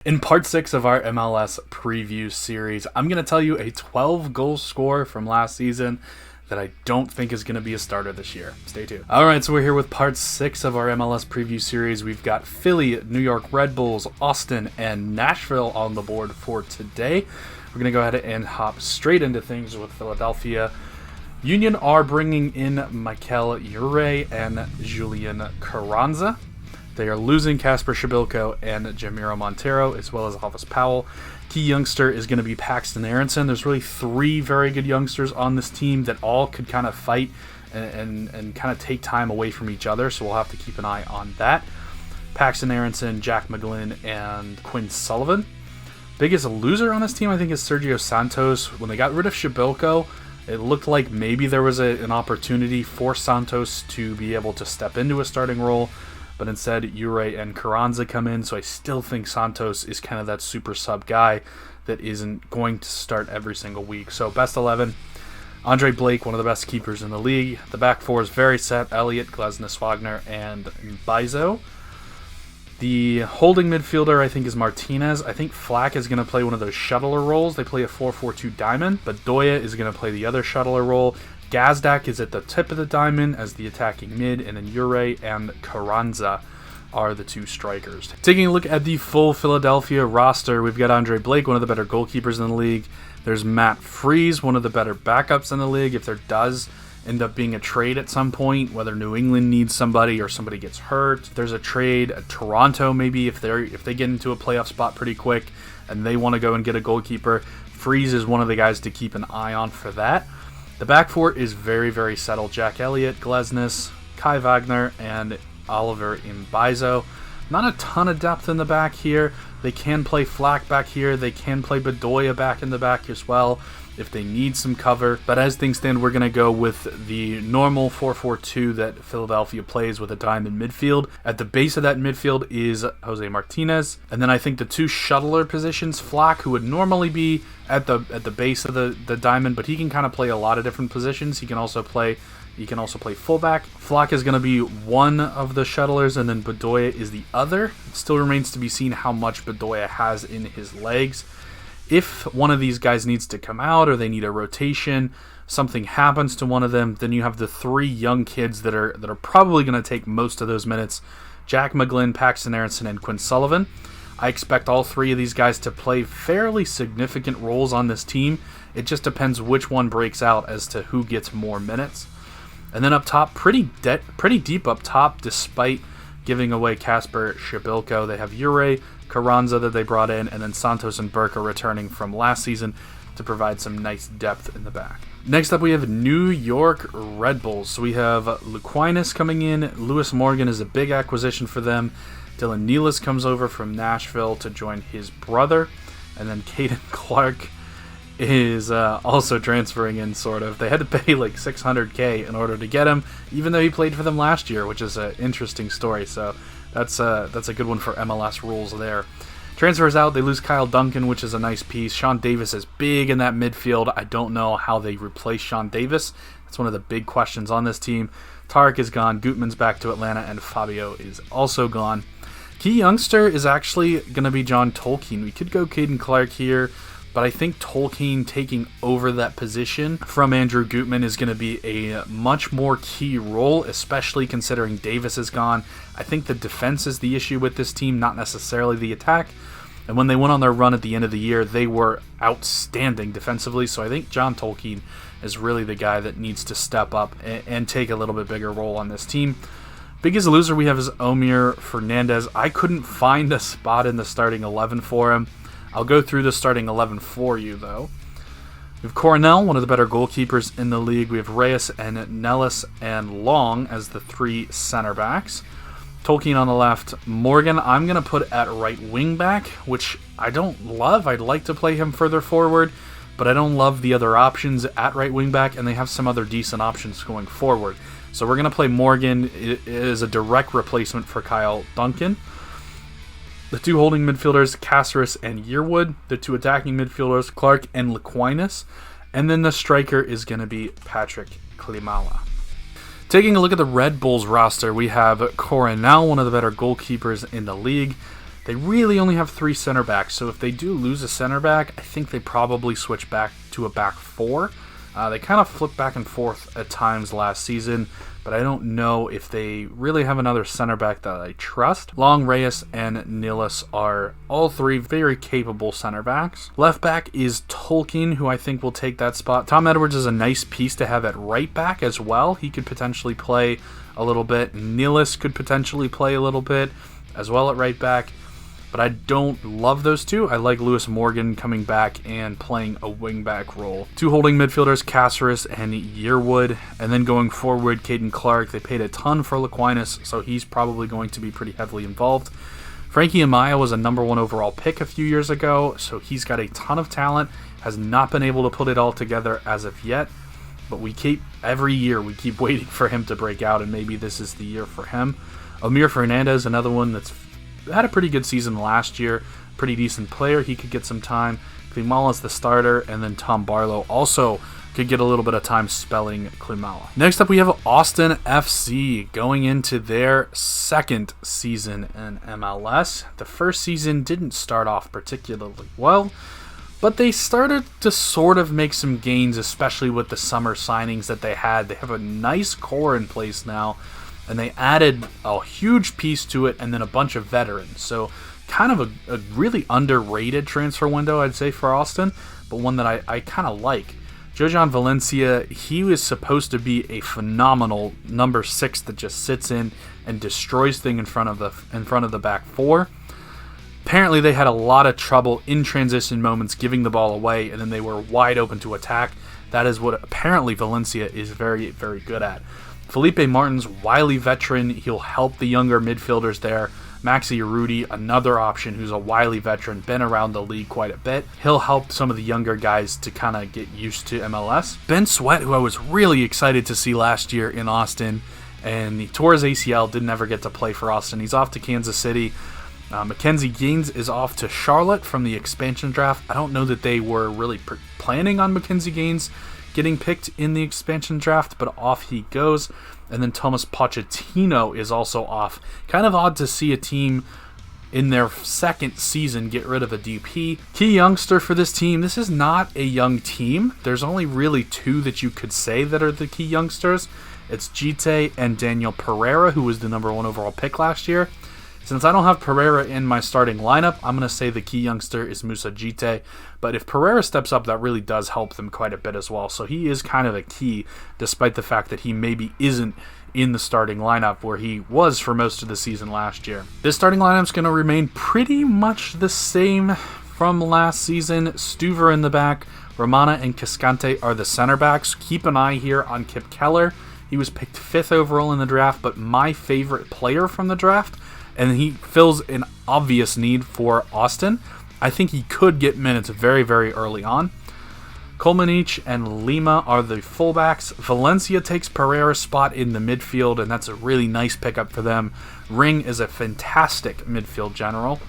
In part 6 of our MLS preview series, I'm going to tell you a 12-goal scorer from last season that I don't think is going to be a starter this year. Stay tuned. Alright, so we're here with part 6 of our MLS preview series. We've got Philly, New York Red Bulls, Austin, and Nashville on the board for today. We're going to go ahead and hop straight into things with Philadelphia. Union are bringing in Mikel Ure and Julian Carranza. They are losing Kasper Shibilko and Jamiro Montero, as well as Alvis Powell. Key youngster is going to be Paxton Aronson. There's really 3 very good youngsters on this team that all could kind of fight and kind of take time away from each other, so we'll have to keep an eye on that. Paxton Aronson, Jack McGlynn, and Quinn Sullivan. Biggest loser on this team, I think, is Sergio Santos. When they got rid of Shibilko, it looked like maybe there was an opportunity for Santos to be able to step into a starting role, but instead Ure and Carranza come in, so I still think Santos is kind of that super sub guy that isn't going to start every single week. So best 11, Andre Blake, one of the best keepers in the league. The back 4 is very set: Elliott, Glesnes, Wagner, and Mbaizo. The holding midfielder, I think, is Martinez. I think Flack is going to play one of those shuttler roles. They play a 4-4-2 diamond, but Doya is going to play the other shuttler role. Gazdak is at the tip of the diamond as the attacking mid, and then Ure and Carranza are the 2 strikers. Taking a look at the full Philadelphia roster, we've got Andre Blake, one of the better goalkeepers in the league. There's Matt Freese, one of the better backups in the league. If there does end up being a trade at some point, whether New England needs somebody or somebody gets hurt, there's a trade at Toronto maybe if they get into a playoff spot pretty quick and they want to go and get a goalkeeper. Freese is one of the guys to keep an eye on for that. The back 4 is very, very settled: Jack Elliott, Glesnes, Kai Wagner, and Oliver Mbaizo. Not a ton of depth in the back here. They can play Flack back here. They can play Bedoya back in the back as well if they need some cover. But as things stand, we're going to go with the normal 4-4-2 that Philadelphia plays with a diamond midfield. At the base of that midfield is Jose Martinez. And then I think the 2 shuttler positions, Flack, who would normally be at the base of the diamond, but he can kind of play a lot of different positions. He can also play fullback. Flack is going to be one of the shuttlers, and then Bedoya is the other. It still remains to be seen how much Bedoya has in his legs. If one of these guys needs to come out or they need a rotation, something happens to one of them, then you have the 3 young kids that are probably going to take most of those minutes: Jack McGlynn, Paxton Aronson, and Quinn Sullivan. I expect all 3 of these guys to play fairly significant roles on this team. It just depends which one breaks out as to who gets more minutes. And then up top, pretty deep up top, despite giving away Kasper Shibilko. They have Ure, Carranza that they brought in, and then Santos and Burke are returning from last season to provide some nice depth in the back. Next up, we have New York Red Bulls. So we have Luquinez coming in. Lewis Morgan is a big acquisition for them. Dylan Nealis comes over from Nashville to join his brother. And then Caden Clark is also transferring in, sort of. They had to pay like $600K in order to get him, even though he played for them last year, which is an interesting story. So that's a good one for MLS rules there. Transfers out, they lose Kyle Duncan, which is a nice piece. Sean Davis is big in that midfield. I don't know how they replace Sean Davis. That's one of the big questions on this team. Tarek is gone, Gutman's back to Atlanta, and Fabio is also gone. Key youngster is actually going to be John Tolkien. We could go Caden Clark here, but I think Tolkien taking over that position from Andrew Gutman is going to be a much more key role, especially considering Davis is gone. I think the defense is the issue with this team, not necessarily the attack. And when they went on their run at the end of the year, they were outstanding defensively. So I think John Tolkien is really the guy that needs to step up and take a little bit bigger role on this team. Biggest loser we have is Omir Fernandez. I couldn't find a spot in the starting 11 for him. I'll go through the starting 11 for you, though. We have Coronel, one of the better goalkeepers in the league. We have Reyes and Nellis and Long as the 3 center backs. Tolkien on the left. Morgan, I'm going to put at right wing back, which I don't love. I'd like to play him further forward, but I don't love the other options at right wing back, and they have some other decent options going forward. So we're going to play Morgan as a direct replacement for Kyle Duncan. The 2 holding midfielders, Caceres and Yearwood. The 2 attacking midfielders, Clark and Luquinez. And then the striker is going to be Patrick Klimala. Taking a look at the Red Bulls roster, we have Coronel, one of the better goalkeepers in the league. They really only have 3 center backs, so if they do lose a center back, I think they probably switch back to a back 4. They kind of flipped back and forth at times last season, but I don't know if they really have another center back that I trust. Long, Reyes, and Nilis are all 3 very capable center backs. Left back is Tolkien, who I think will take that spot. Tom Edwards is a nice piece to have at right back as well. He could potentially play a little bit. Nilis could potentially play a little bit as well at right back. But I don't love those two. I like Lewis Morgan coming back and playing a wingback role. 2 holding midfielders, Caceres and Yearwood. And then going forward, Caden Clark. They paid a ton for Laquinas, so he's probably going to be pretty heavily involved. Frankie Amaya was a number 1 overall pick a few years ago, so he's got a ton of talent. Has not been able to put it all together as of yet. But every year we keep waiting for him to break out, and maybe this is the year for him. Amir Fernandez, another one that's had a pretty good season last year, pretty decent player. He could get some time. Klimala's the starter, and then Tom Barlow also could get a little bit of time spelling Klimala. Next up, we have Austin FC going into their 2nd season in MLS. The first season didn't start off particularly well, but they started to sort of make some gains, especially with the summer signings that they had. They have a nice core in place now, and they added a huge piece to it and then a bunch of veterans. So kind of a really underrated transfer window, I'd say, for Austin, but one that I kind of like. Jojan Valencia, he was supposed to be a phenomenal number 6 that just sits in and destroys things in front of the back 4. Apparently they had a lot of trouble in transition moments giving the ball away, and then they were wide open to attack. That is what apparently Valencia is very, very good at. Felipe Martin's wily veteran. He'll help the younger midfielders there. Maxi Urruti, another option who's a wily veteran, been around the league quite a bit. He'll help some of the younger guys to kind of get used to MLS. Ben Sweat, who I was really excited to see last year in Austin, and he tore his ACL, didn't ever get to play for Austin. He's off to Kansas City. Mackenzie Gaines is off to Charlotte from the expansion draft. I don't know that they were really planning on Mackenzie Gaines getting picked in the expansion draft, but off he goes. And then Thomas Pochettino is also off. Kind of odd to see a team in their 2nd season get rid of a DP. Key youngster for this team. This is not a young team. There's only really 2 that you could say that are the key youngsters. It's Gite and Daniel Pereira, who was the number 1 overall pick last year. Since I don't have Pereira in my starting lineup, I'm going to say the key youngster is Musa Gite. But if Pereira steps up, that really does help them quite a bit as well. So he is kind of a key, despite the fact that he maybe isn't in the starting lineup where he was for most of the season last year. This starting lineup is going to remain pretty much the same from last season. Stuver in the back. Romana and Cascante are the center backs. Keep an eye here on Kip Keller. He was picked 5th overall in the draft, but my favorite player from the draft, and he fills an obvious need for Austin. I think he could get minutes very, very early on. Kolmanich and Lima are the fullbacks. Valencia takes Pereira's spot in the midfield, and that's a really nice pickup for them. Ring is a fantastic midfield general.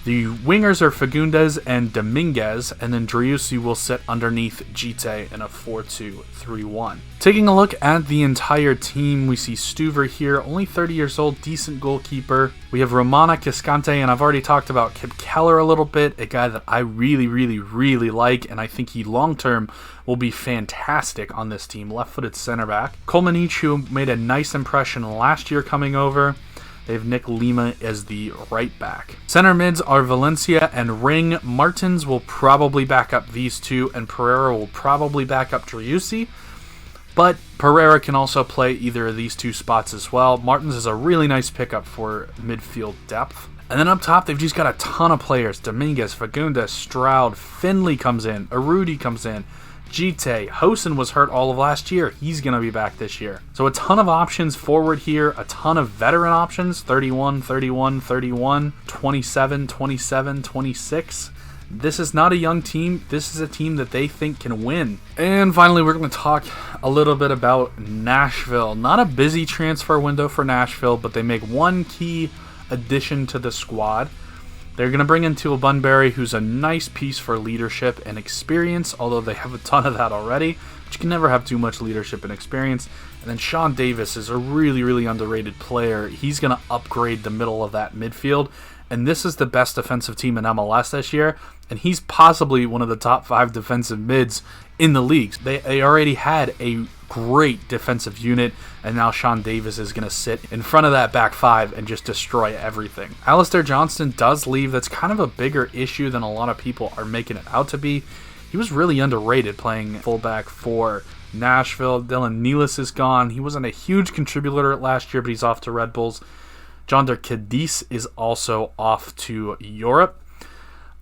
The wingers are Fagundes and Dominguez, and then Driussi will sit underneath Gite in a 4-2-3-1. Taking a look at the entire team, we see Stuver here, only 30 years old, decent goalkeeper. We have Romana, Cascante, and I've already talked about Kip Keller a little bit, a guy that I really, really, really like, and I think he long-term will be fantastic on this team, left-footed center back. Kolmanich, who made a nice impression last year coming over. They have Nick Lima as the right back. Center mids are Valencia and Ring. Martins will probably back up these 2, and Pereira will probably back up Driussi. But Pereira can also play either of these 2 spots as well. Martins is a really nice pickup for midfield depth. And then up top, they've just got a ton of players. Dominguez, Fagundes, Stroud, Finley comes in, Urruti comes in, Gite, Hosen was hurt all of last year. He's going to be back this year. So a ton of options forward here, a ton of veteran options, 31, 31, 31, 27, 27, 26. This is not a young team. This is a team that they think can win. And finally, we're going to talk a little bit about Nashville. Not a busy transfer window for Nashville, but they make one key addition to the squad. They're going to bring in Teal Bunbury, who's a nice piece for leadership and experience, although they have a ton of that already, but you can never have too much leadership and experience. And then Sean Davis is a really, really underrated player. He's going to upgrade the middle of that midfield, and this is the best defensive team in MLS this year, and he's possibly one of the top 5 defensive mids in the league. They already had a great defensive unit, and now Sean Davis is going to sit in front of that back 5 and just destroy everything. Alistair Johnston does leave. That's kind of a bigger issue than a lot of people are making it out to be. He was really underrated playing fullback for Nashville. Dylan Nealis is gone. He wasn't a huge contributor last year, but he's off to Red Bulls. Jonder Cadiz is also off to Europe.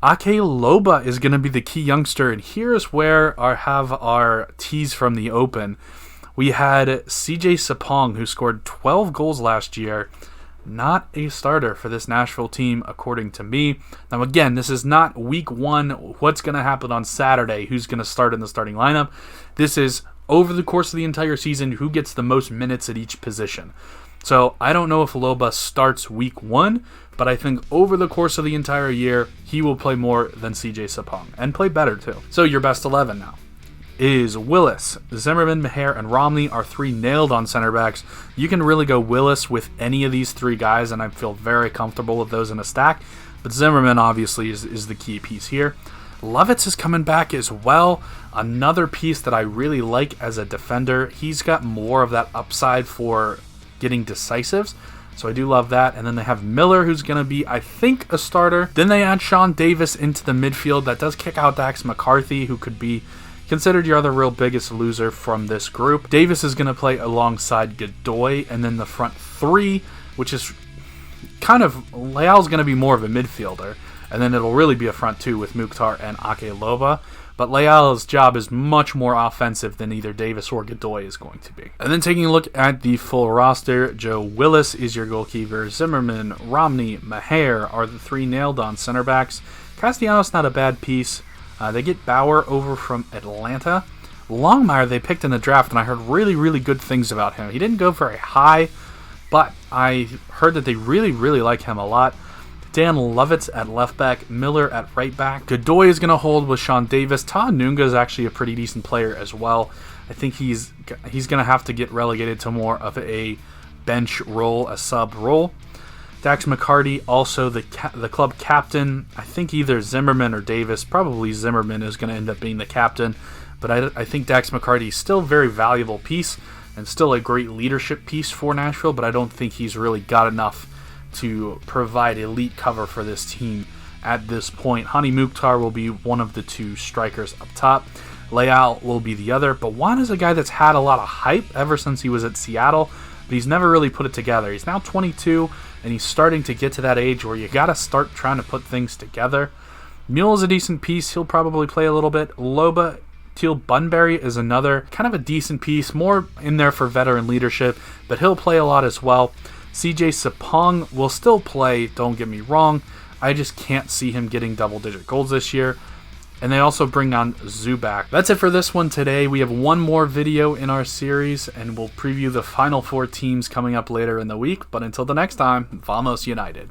Ake Loba is going to be the key youngster, and here's where I have our tease from the Open. We had CJ Sapong, who scored 12 goals last year, not a starter for this Nashville team, according to me. Now, again, this is not week 1, what's going to happen on Saturday, who's going to start in the starting lineup. This is over the course of the entire season, who gets the most minutes at each position. So I don't know if Loba starts week 1, but I think over the course of the entire year, he will play more than CJ Sapong, and play better too. So your best 11 now is Willis, Zimmerman, Maher, and Romney are 3 nailed on center backs. You can really go Willis with any of these 3 guys, and I feel very comfortable with those in a stack. But Zimmerman obviously is the key piece here. Lovitz is coming back as well. Another piece that I really like as a defender. He's got more of that upside for getting decisives, so I do love that. And then they have Miller, who's going to be, I think, a starter. Then they add Sean Davis into the midfield. That does kick out Dax McCarthy, who could be considered your other real biggest loser from this group. Davis is going to play alongside Godoy, and then the front 3, which is kind of, Leal's going to be more of a midfielder, and then it'll really be a front 2 with Mukhtar and Ake Loba. But Leal's job is much more offensive than either Davis or Godoy is going to be. And then taking a look at the full roster, Joe Willis is your goalkeeper. Zimmerman, Romney, Maher are the 3 nailed on center backs. Castellanos not a bad piece. They get Bauer over from Atlanta. Longmire they picked in the draft, and I heard really, really good things about him. He didn't go very high, but I heard that they really, really like him a lot. Dan Lovitz at left back, Miller at right back. Godoy is going to hold with Sean Davis. Todd Nunga is actually a pretty decent player as well. I think he's going to have to get relegated to more of a bench role, a sub role. Dax McCarty, also the club captain. I think either Zimmerman or Davis, probably Zimmerman, is going to end up being the captain. But I think Dax McCarty is still a very valuable piece and still a great leadership piece for Nashville, but I don't think he's really got enough to provide elite cover for this team at this point. Hani Mukhtar will be one of the 2 strikers up top. Leal will be the other. But Juan is a guy that's had a lot of hype ever since he was at Seattle, but he's never really put it together. He's now 22, and he's starting to get to that age where you got to start trying to put things together. Mule is a decent piece. He'll probably play a little bit. Loba Teal Bunbury is another kind of a decent piece, more in there for veteran leadership, but he'll play a lot as well. CJ Sapong will still play, don't get me wrong. I just can't see him getting double-digit goals this year. And they also bring on Zubac. That's it for this one today. We have one more video in our series, and we'll preview the final 4 teams coming up later in the week. But until the next time, Vamos United.